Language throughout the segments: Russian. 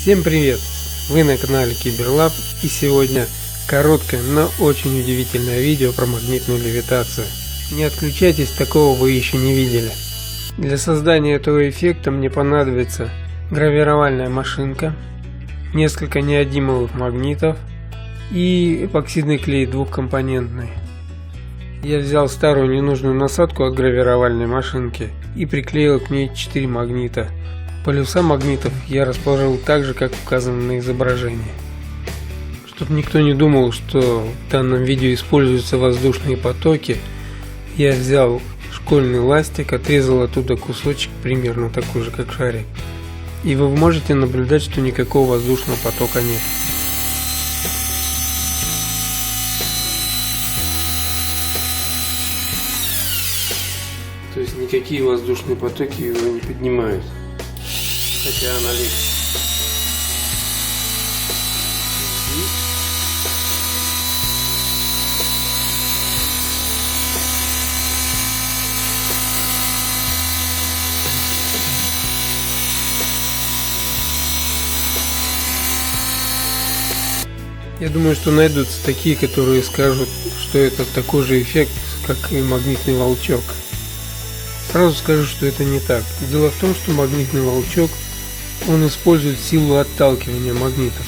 Всем привет! Вы на канале Киберлаб, и сегодня короткое, но очень удивительное видео про магнитную левитацию. Не отключайтесь, такого вы еще не видели. Для создания этого эффекта мне понадобится гравировальная машинка, несколько неодимовых магнитов и эпоксидный клей двухкомпонентный. Я взял старую ненужную насадку от гравировальной машинки и приклеил к ней 4 магнита. Полюса магнитов я расположил так же, как указано на изображении. Чтобы никто не думал, что в данном видео используются воздушные потоки, я взял школьный ластик, отрезал оттуда кусочек, примерно такой же, как шарик. И вы можете наблюдать, что никакого воздушного потока нет. То есть никакие воздушные потоки его не поднимают. Хотя она легче. Я думаю, что найдутся такие, которые скажут, что это такой же эффект, как и магнитный волчок. Сразу скажу, что это не так. Дело в том, что магнитный волчок он использует силу отталкивания магнитов,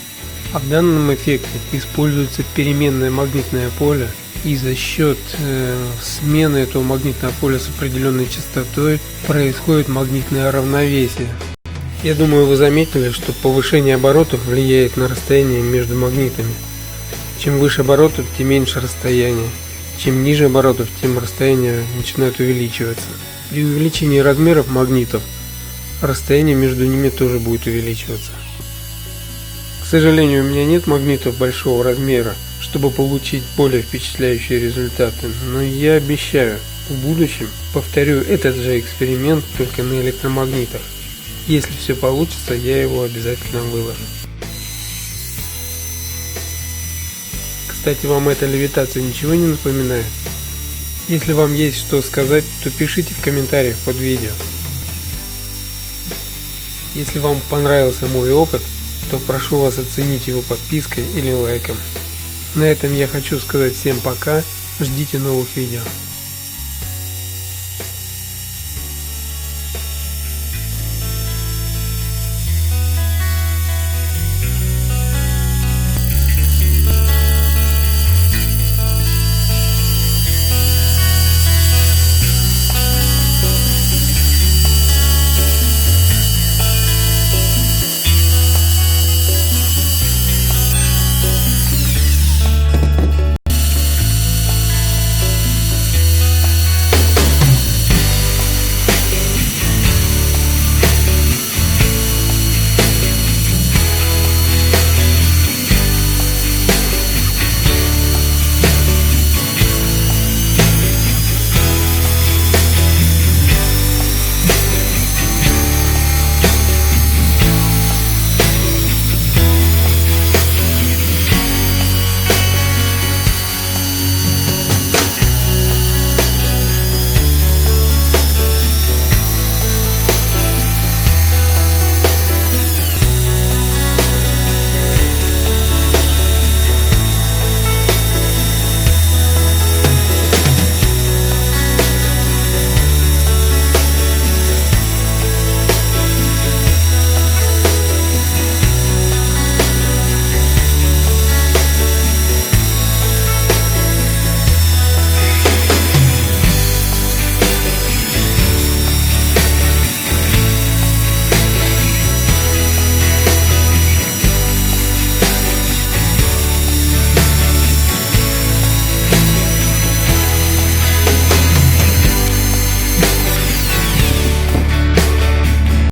а в данном эффекте используется переменное магнитное поле, и за счет смены этого магнитного поля с определенной частотой происходит магнитное равновесие. Я думаю, вы заметили, что повышение оборотов влияет на расстояние между магнитами. Чем выше оборотов, тем меньше расстояние. Чем ниже оборотов, тем расстояние начинает увеличиваться. При увеличении размеров магнитов расстояние между ними тоже будет увеличиваться. К сожалению, у меня нет магнитов большого размера, чтобы получить более впечатляющие результаты, но я обещаю, в будущем повторю этот же эксперимент, только на электромагнитах. Если все получится, я его обязательно выложу. Кстати, вам эта левитация ничего не напоминает? Если вам есть что сказать, то пишите в комментариях под видео. Если вам понравился мой опыт, то прошу вас оценить его подпиской или лайком. На этом я хочу сказать всем пока, ждите новых видео.